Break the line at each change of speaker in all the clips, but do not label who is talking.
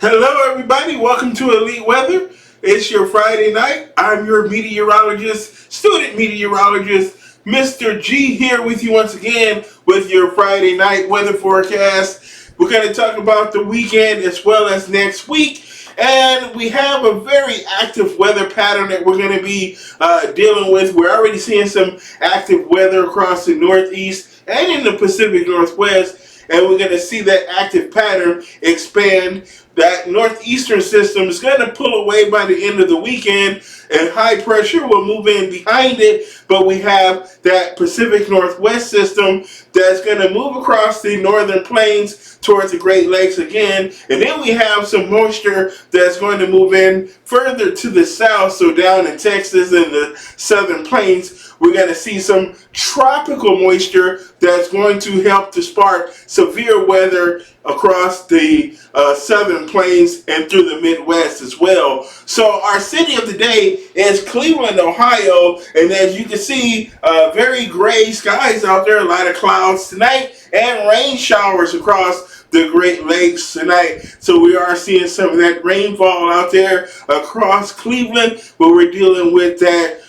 Hello, everybody. Welcome to Elite Weather. It's your Friday night. I'm your meteorologist, student meteorologist, Mr. G, here with you once again with your Friday night weather forecast. We're going to talk about the weekend as well as next week. And we have a very active weather pattern that we're going to be dealing with. We're already seeing some active weather across the Northeast and in the Pacific Northwest. And we're going to see that active pattern expand. That northeastern system is going to pull away by the end of the weekend, and high pressure will move in behind it. But we have that Pacific Northwest system that's going to move across the northern plains towards the Great Lakes again. And then we have some moisture that's going to move in further to the south. So down in Texas and the southern plains, we're going to see some tropical moisture that's going to help to spark severe weather across the southern plains and through the Midwest as well. So our city of the day is Cleveland, Ohio, and as you can see, very gray skies out there, a lot of clouds tonight, and rain showers across the Great Lakes tonight. So we are seeing some of that rainfall out there across Cleveland, but we're dealing with that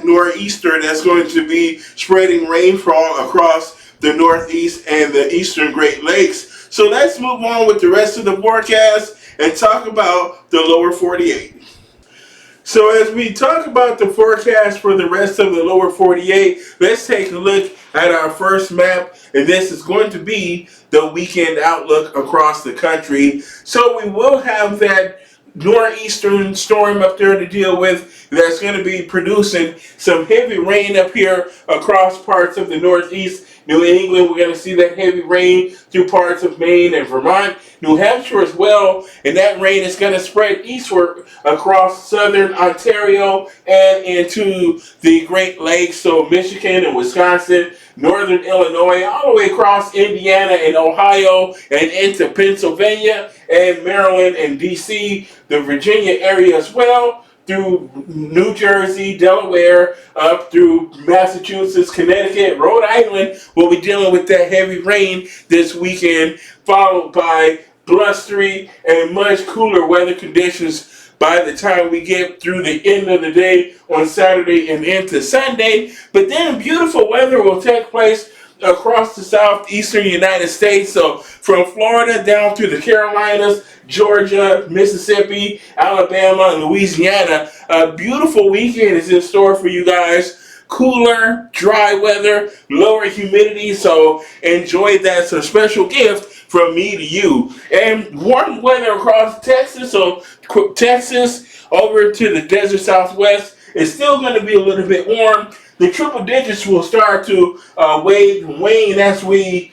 nor'easter that's going to be spreading rainfall across the Northeast and the Eastern Great Lakes. So let's move on with the rest of the forecast and talk about the lower 48. So as we talk about the forecast for the rest of the lower 48, let's take a look at our first map, and this is going to be the weekend outlook across the country. So we will have that northeastern storm up there to deal with that's going to be producing some heavy rain up here across parts of the Northeast. New England, we're going to see that heavy rain through parts of Maine and Vermont, New Hampshire as well, and that rain is going to spread eastward across southern Ontario and into the Great Lakes, so Michigan and Wisconsin, northern Illinois, all the way across Indiana and Ohio and into Pennsylvania and Maryland and D.C., the Virginia area as well, through New Jersey, Delaware, up through Massachusetts, Connecticut, Rhode Island. We'll be dealing with that heavy rain this weekend, followed by blustery and much cooler weather conditions by the time we get through the end of the day on Saturday and into Sunday. But then beautiful weather will take place across the southeastern United States, so from Florida down through the Carolinas, Georgia, Mississippi, Alabama, and Louisiana. A beautiful weekend is in store for you guys. Cooler, dry weather, lower humidity, so enjoy that. It's a special gift from me to you. And warm weather across Texas, so Texas over to the desert southwest is still going to be a little bit warm. The triple digits will start to wane as we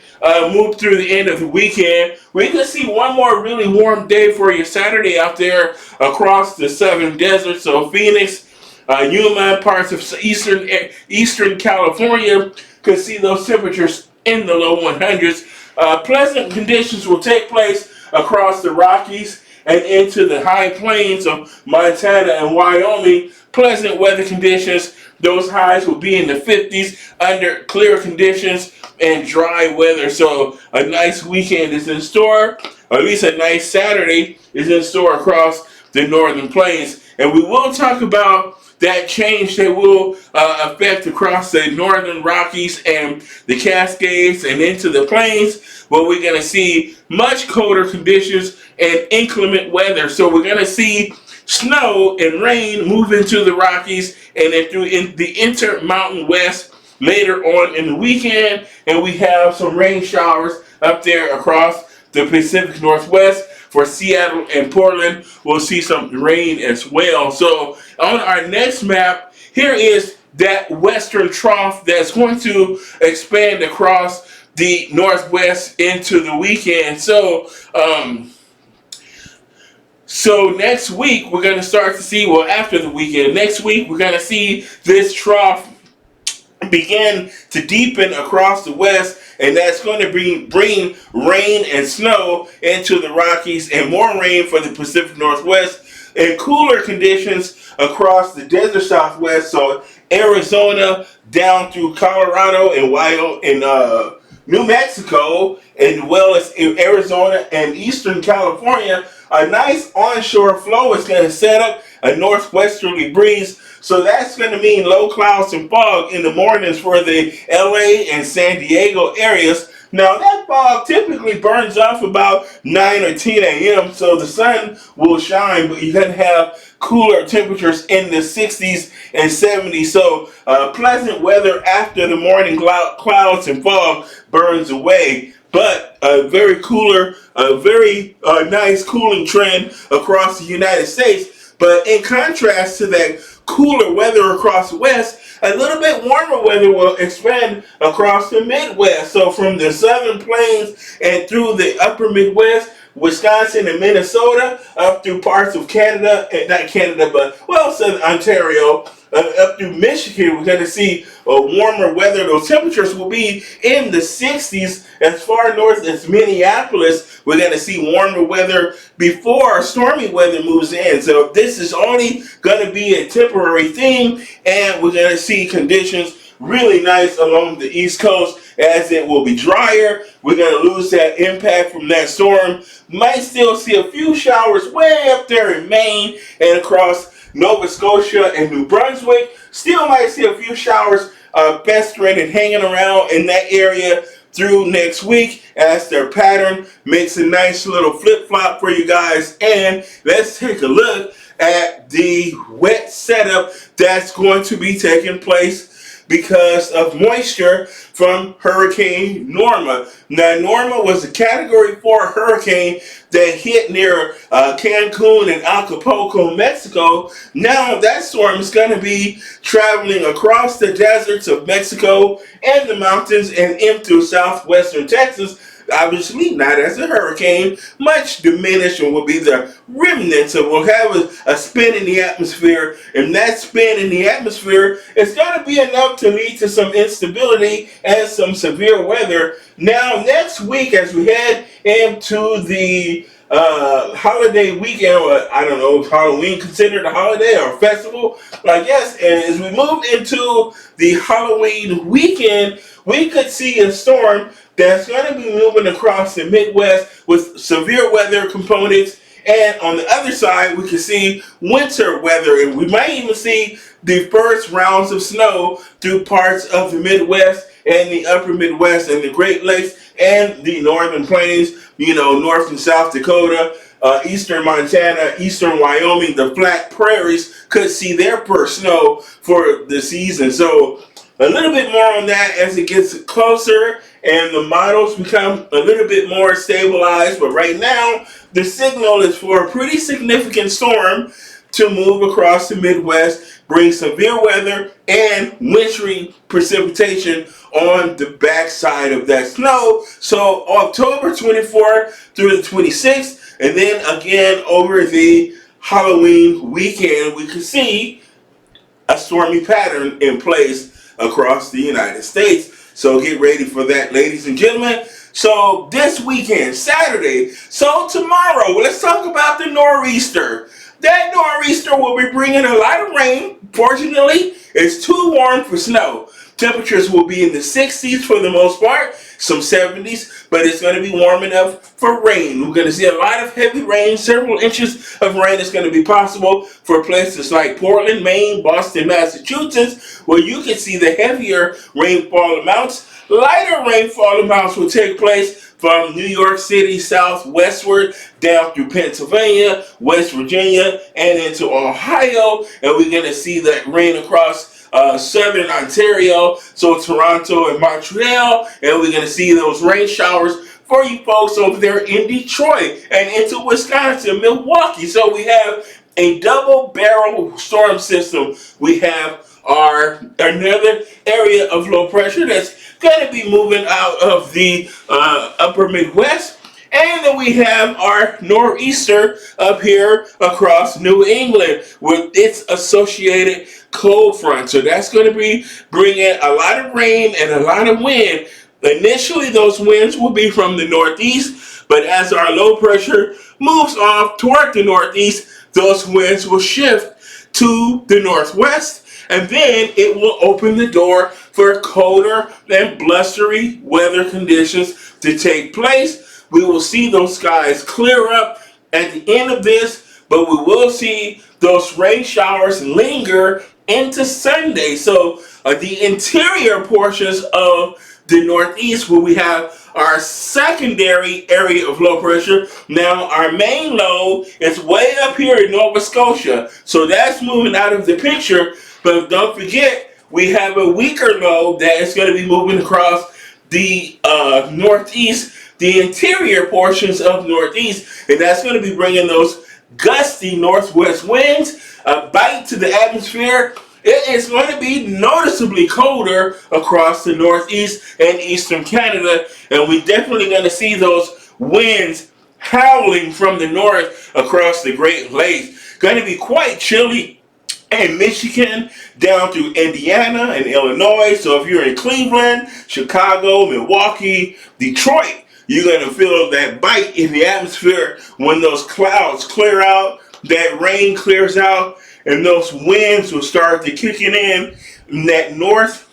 move through the end of the weekend. We can see one more really warm day for you Saturday out there across the southern desert. So Phoenix, Yuma, parts of eastern California could see those temperatures in the low 100s. Pleasant conditions will take place across the Rockies and into the high plains of Montana and Wyoming. Pleasant weather conditions. Those highs will be in the 50s under clear conditions and dry weather. So a nice weekend is in store, or at least a nice Saturday is in store across the northern plains. And we will talk about that change that will affect across the northern Rockies and the Cascades and into the plains, where we're going to see much colder conditions and inclement weather. So we're going to see snow and rain move into the Rockies and then through in the Intermountain West later on in the weekend, and we have some rain showers up there across the Pacific Northwest. For Seattle and Portland, we'll see some rain as well. So on our next map, here is that western trough that's going to expand across the Northwest into the weekend. So next week, we're going to start to see, well, after the weekend, next week, we're going to see this trough begin to deepen across the west, and that's going to bring rain and snow into the Rockies and more rain for the Pacific Northwest and cooler conditions across the desert southwest. So Arizona down through Colorado and New Mexico, as well as in Arizona and Eastern California, a nice onshore flow is going to set up a northwesterly breeze. So that's going to mean low clouds and fog in the mornings for the LA and San Diego areas. Now that fog typically burns off about 9 or 10 a.m. so the sun will shine, but you're going to have cooler temperatures in the 60s and 70s. So pleasant weather after the morning clouds and fog burns away. But a very nice cooling trend across the United States. But in contrast to that cooler weather across the West, a little bit warmer weather will expand across the Midwest. So from the southern plains and through the upper Midwest, Wisconsin and Minnesota, up through parts of Canada, not Canada, but, well, southern Ontario, up through Michigan, we're going to see warmer weather. Those temperatures will be in the 60s. As far north as Minneapolis, we're going to see warmer weather before stormy weather moves in. So this is only going to be a temporary thing, and we're going to see conditions really nice along the East Coast as it will be drier. We're going to lose that impact from that storm. Might still see a few showers way up there in Maine and across Nova Scotia and New Brunswick. Still might see a few showers festering and hanging around in that area through next week as their pattern makes a nice little flip-flop for you guys. And let's take a look at the wet setup that's going to be taking place because of moisture from Hurricane Norma. Now, Norma was a Category 4 hurricane that hit near Cancun and Acapulco, Mexico. Now, that storm is going to be traveling across the deserts of Mexico and the mountains and into southwestern Texas. Obviously not as a hurricane, much diminished, and will be the remnants of, will have a spin in the atmosphere, and that spin in the atmosphere is going to be enough to lead to some instability and some severe weather. Now next week, as we head into the holiday weekend, or I don't know, is Halloween considered a holiday or a festival? I guess, and as we move into the Halloween weekend, we could see a storm that's going to be moving across the Midwest with severe weather components. And on the other side, we can see winter weather. And we might even see the first rounds of snow through parts of the Midwest and the upper Midwest and the Great Lakes and the northern plains, North and South Dakota, eastern Montana, eastern Wyoming. The flat prairies could see their first snow for the season. So a little bit more on that as it gets closer and the models become a little bit more stabilized. But right now, the signal is for a pretty significant storm to move across the Midwest, bring severe weather and wintry precipitation on the backside of that snow. So October 24th through the 26th, and then again over the Halloween weekend, we can see a stormy pattern in place across the United States. So get ready for that, ladies and gentlemen. So this weekend, Saturday, so tomorrow, let's talk about the nor'easter. That nor'easter will be bringing a lot of rain. Fortunately, it's too warm for snow. Temperatures will be in the 60s for the most part, some 70s, but it's going to be warm enough for rain. We're going to see a lot of heavy rain. Several inches of rain is going to be possible for places like Portland, Maine, Boston, Massachusetts, where you can see the heavier rainfall amounts. Lighter rainfall amounts will take place from New York City southwestward down through Pennsylvania, West Virginia, and into Ohio. And we're going to see that rain across southern Ontario, so Toronto and Montreal. And we're going to see those rain showers for you folks over there in Detroit and into Wisconsin, Milwaukee. So we have a double barrel storm system. We have another area of low pressure that's going to be moving out of the upper Midwest. And then we have our nor'easter up here across New England with its associated cold front. So that's going to be bringing a lot of rain and a lot of wind. Initially, those winds will be from the northeast, but as our low pressure moves off toward the northeast, those winds will shift to the northwest. And then it will open the door for colder and blustery weather conditions to take place. We will see those skies clear up at the end of this, but we will see those rain showers linger into Sunday. So the interior portions of the Northeast, where we have our secondary area of low pressure. Now our main low is way up here in Nova Scotia, so that's moving out of the picture. But don't forget, we have a weaker low that is going to be moving across the Northeast, the interior portions of Northeast, and that's going to be bringing those gusty northwest winds, a bite to the atmosphere. It is going to be noticeably colder across the Northeast and Eastern Canada, and we're definitely going to see those winds howling from the north across the Great Lakes. Going to be quite chilly in Michigan down through Indiana and Illinois. So if you're in Cleveland, Chicago, Milwaukee, Detroit, you're going to feel that bite in the atmosphere when those clouds clear out, that rain clears out, and those winds will start to kicking in. That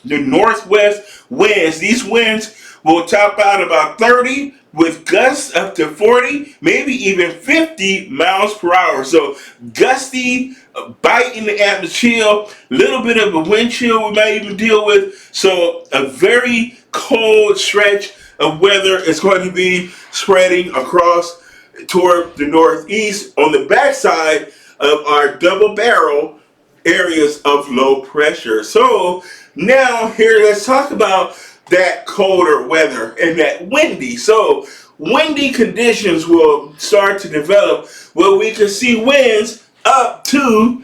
the northwest winds, these winds will top out about 30 with gusts up to 40, maybe even 50 miles per hour. So gusty, bite in the atmosphere, little bit of a wind chill we might even deal with. So a very cold stretch of weather is going to be spreading across toward the Northeast on the backside of our double barrel areas of low pressure. So now here, let's talk about that colder weather and that windy. So windy conditions will start to develop where we can see winds up to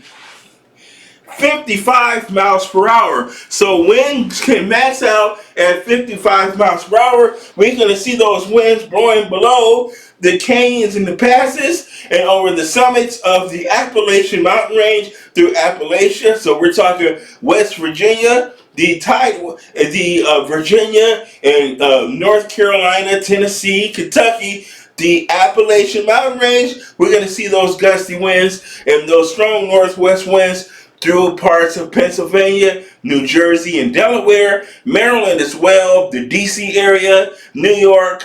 55 miles per hour. So winds can max out at 55 miles per hour. We're going to see those winds blowing below the canyons and the passes and over the summits of the Appalachian mountain range through Appalachia. So we're talking West Virginia, Virginia and North Carolina, Tennessee, Kentucky, the Appalachian mountain range. We're going to see those gusty winds and those strong northwest winds through parts of Pennsylvania, New Jersey, and Delaware, Maryland as well, the DC area, New York,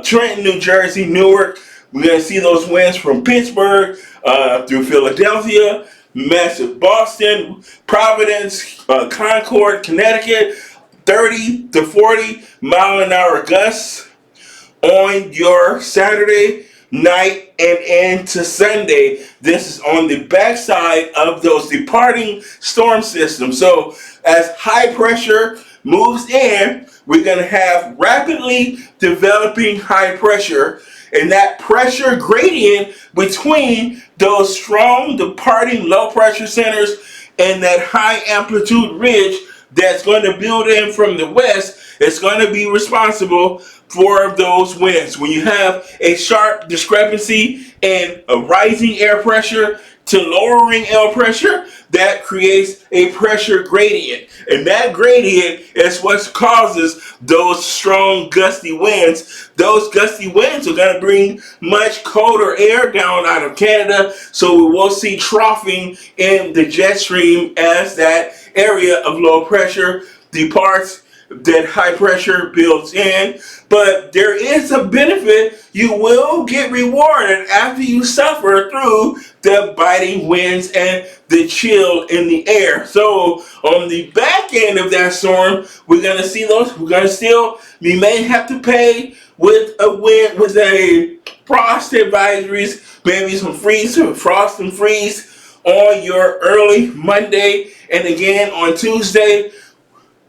Trenton, New Jersey, Newark. We're going to see those winds from Pittsburgh through Philadelphia, massive Boston, Providence, Concord, Connecticut, 30 to 40 mile an hour gusts on your Saturday night and into Sunday. This is on the backside of those departing storm systems. So as high pressure moves in, we're going to have rapidly developing high pressure, and that pressure gradient between those strong departing low pressure centers and that high amplitude ridge that's going to build in from the west is going to be responsible for those winds. When you have a sharp discrepancy in a rising air pressure to lowering air pressure, that creates a pressure gradient. And that gradient is what causes those strong gusty winds. Those gusty winds are going to bring much colder air down out of Canada, so we will see troughing in the jet stream as that area of low pressure departs, that high pressure builds in. But there is a benefit. You will get rewarded after you suffer through the biting winds and the chill in the air. So on the back end of that storm, we're going to see those. We may have to pay with a wind, with a frost advisories, maybe some frost and freeze on your early Monday. And again on Tuesday,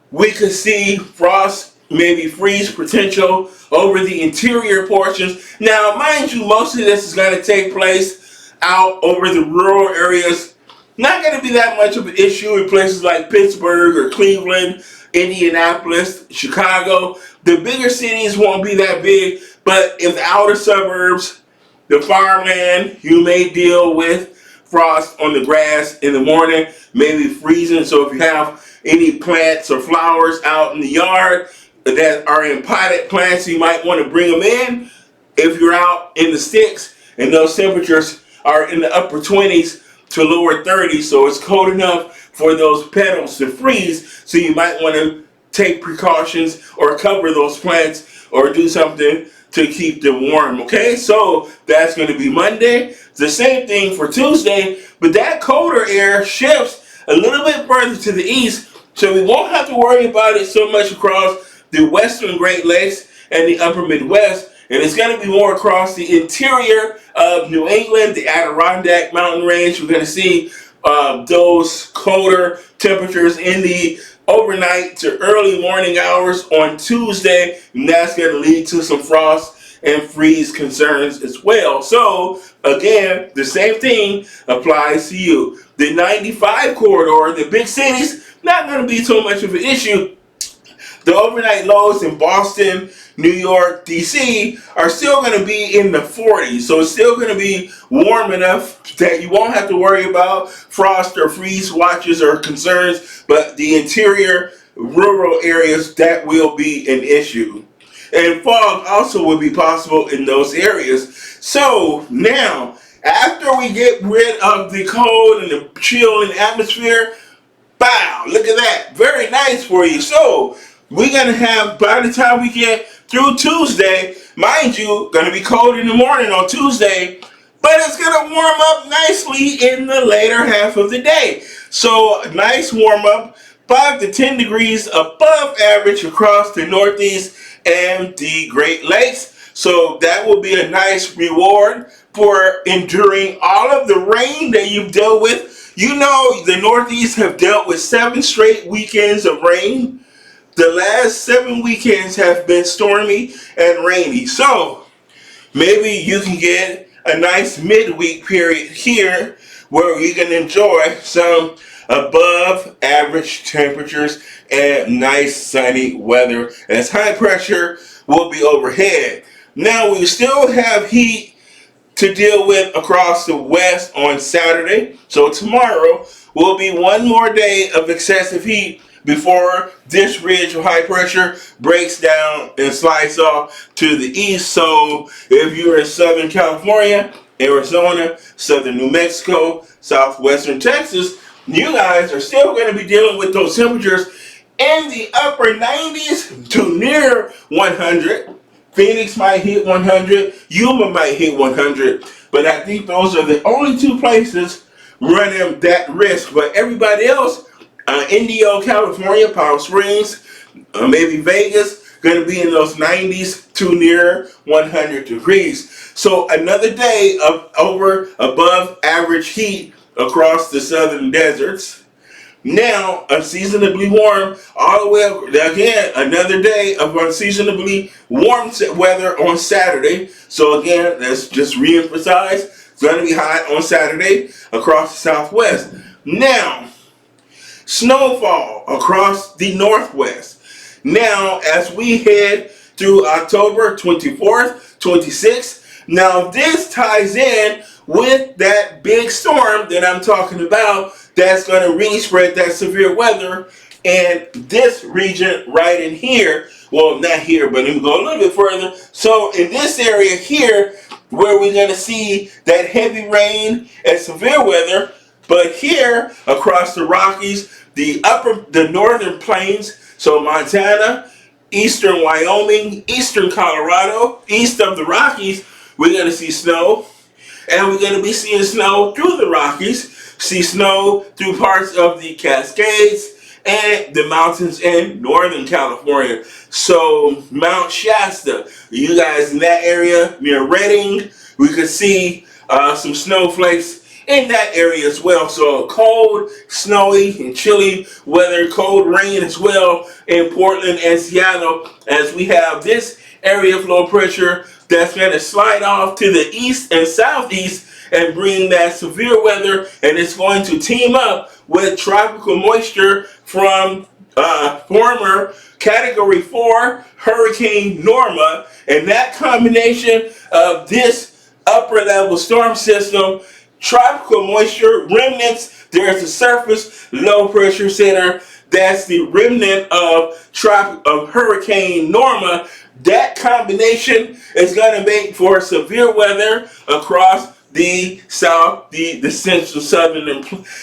we could see frost, maybe freeze potential over the interior portions. Now, mind you, most of this is going to take place out over the rural areas. Not going to be that much of an issue in places like Pittsburgh or Cleveland, Indianapolis, Chicago. The bigger cities won't be that big, but in the outer suburbs, the farmland, you may deal with frost on the grass in the morning, maybe freezing. So if you have any plants or flowers out in the yard that are in potted plants, you might want to bring them in. If you're out in the sticks and those temperatures are in the upper 20s, to lower 30s, so it's cold enough for those petals to freeze. So you might want to take precautions or cover those plants or do something to keep them warm. Okay, so that's going to be Monday. The same thing for Tuesday, but that colder air shifts a little bit further to the east, so we won't have to worry about it so much across the western Great Lakes and the upper Midwest. And it's going to be more across the interior of New England, the Adirondack mountain range. We're going to see those colder temperatures in the overnight to early morning hours on Tuesday, and that's going to lead to some frost and freeze concerns as well. So again, the same thing applies to you. The 95 corridor, the big cities, not going to be so much of an issue. The overnight lows in Boston, New York, D.C. are still going to be in the 40s. So it's still going to be warm enough that you won't have to worry about frost or freeze watches or concerns. But the interior rural areas, that will be an issue. And fog also will be possible in those areas. So now, after we get rid of the cold and the chill in the atmosphere, wow, look at that. Very nice for you. So we're going to have, by the time we get through Tuesday, mind you, going to be cold in the morning on Tuesday, but it's going to warm up nicely in the later half of the day. So nice warm up, 5 to 10 degrees above average across the Northeast and the Great Lakes. So that will be a nice reward for enduring all of the rain that you've dealt with. You know, the Northeast have dealt with 7 straight weekends of rain. The last 7 weekends have been stormy and rainy. So maybe you can get a nice midweek period here where you can enjoy some above average temperatures and nice sunny weather as high pressure will be overhead. Now we still have heat to deal with across the west on Saturday. So tomorrow will be one more day of excessive heat before this ridge of high pressure breaks down and slides off to the east. So if you're in Southern California, Arizona, Southern New Mexico, Southwestern Texas, you guys are still going to be dealing with those temperatures in the upper 90s to near 100. Phoenix might hit 100, Yuma might hit 100, but I think those are the only 2 places running that risk. But everybody else, Indio, California, Palm Springs, maybe Vegas, going to be in those 90s to near 100 degrees. So another day of above average heat across the southern deserts. Now, unseasonably warm all the way up. Again, another day of unseasonably warm weather on Saturday. So again, let's just reemphasize, it's going to be hot on Saturday across the southwest. Now, snowfall across the northwest. Now, as we head through October 24th, 26th, now this ties in with that big storm that I'm talking about that's going to really spread that severe weather in this region right in here. Well, not here, but let me go a little bit further. So in this area here, where we're going to see that heavy rain and severe weather, but here across the Rockies, the northern plains, so Montana, eastern Wyoming, eastern Colorado, east of the Rockies, we're going to see snow. And we're going to be seeing snow through the Rockies, see snow through parts of the Cascades and the mountains in Northern California. So Mount Shasta, you guys in that area near Redding, we could see some snowflakes in that area as well. So cold, snowy, and chilly weather, cold rain as well in Portland and Seattle, as we have this area of low pressure that's going to slide off to the east and southeast and bring that severe weather, and it's going to team up with tropical moisture from former Category 4 Hurricane Norma, and that combination of this upper level storm system, tropical moisture, remnants, there's a surface low pressure center, that's the remnant of Hurricane Norma. That combination is going to make for severe weather across the south, the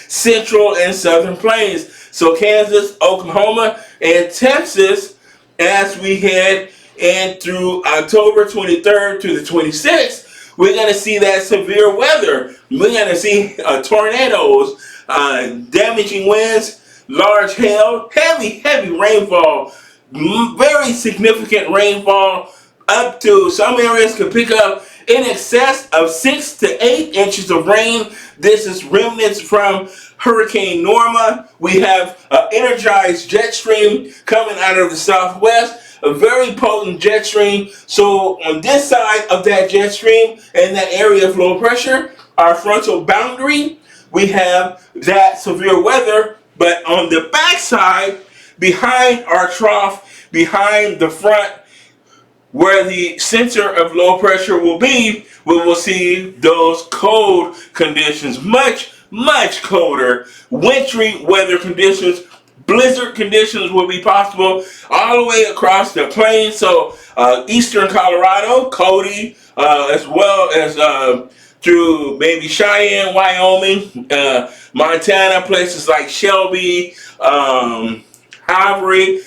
central and southern plains. So Kansas, Oklahoma, and Texas, as we head in through October 23rd to the 26th, we're going to see that severe weather. We're going to see tornadoes, damaging winds, large hail, heavy rainfall, very significant rainfall. Up to some areas could pick up in excess of 6 to 8 inches of rain. This is remnants from Hurricane Norma. We have an energized jet stream coming out of the southwest, a very potent jet stream. So on this side of that jet stream and that area of low pressure, our frontal boundary, we have that severe weather. But on the backside, behind our trough, behind the front, where the center of low pressure will be, we will see those cold conditions, much colder, wintry weather conditions. Blizzard conditions will be possible all the way across the plains. So eastern Colorado, Cody, as well as through maybe Cheyenne, Wyoming, Montana, places like Shelby, Ivory,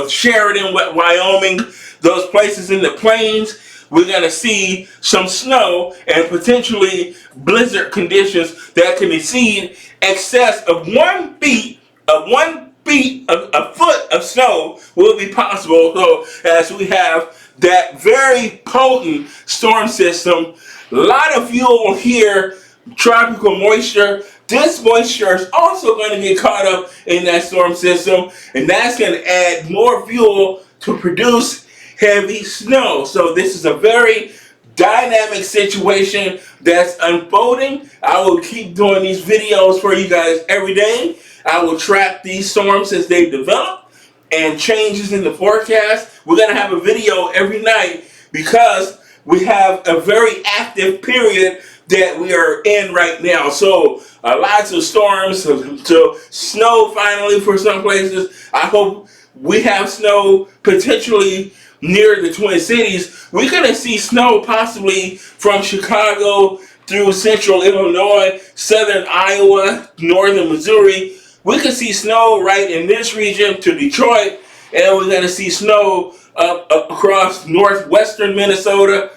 Sheridan, Wyoming, those places in the plains. We're going to see some snow and potentially blizzard conditions that can exceed excess of 1 feet, a foot of snow will be possible. So as we have that very potent storm system, a lot of fuel here, tropical moisture. This moisture is also going to get caught up in that storm system, and that's going to add more fuel to produce heavy snow. So this is a very dynamic situation that's unfolding. I will keep doing these videos for you guys every day. I will track these storms as they develop and changes in the forecast. We're going to have a video every night because we have a very active period that we are in right now. So lots of storms, so snow finally for some places. I hope we have snow potentially near the Twin Cities. We're going to see snow possibly from Chicago through central Illinois, southern Iowa, northern Missouri. We could see snow right in this region to Detroit, and we're going to see snow up across northwestern Minnesota,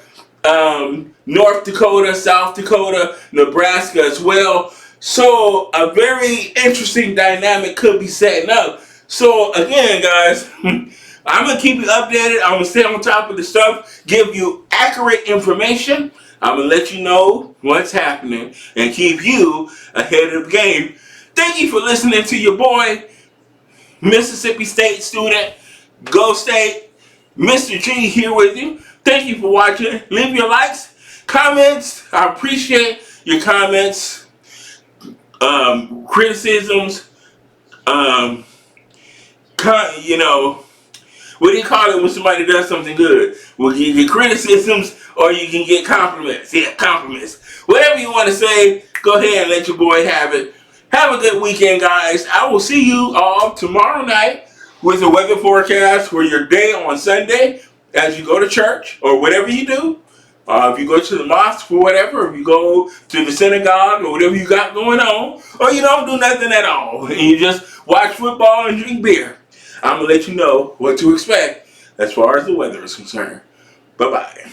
North Dakota, South Dakota, Nebraska as well. So a very interesting dynamic could be setting up. So again, guys, I'm going to keep you updated. I'm going to stay on top of the stuff, give you accurate information. I'm going to let you know what's happening and keep you ahead of the game. Thank you for listening to your boy, Mississippi State student, Go State, Mr. G here with you. Thank you for watching. Leave your likes, comments. I appreciate your comments, criticisms, what do you call it when somebody does something good? Well, you get criticisms or you can get compliments. Yeah, compliments. Whatever you want to say, go ahead and let your boy have it. Have a good weekend, guys. I will see you all tomorrow night with a weather forecast for your day on Sunday as you go to church or whatever you do. If you go to the mosque or whatever, if you go to the synagogue or whatever you got going on, or you don't do nothing at all and you just watch football and drink beer, I'm going to let you know what to expect as far as the weather is concerned. Bye-bye.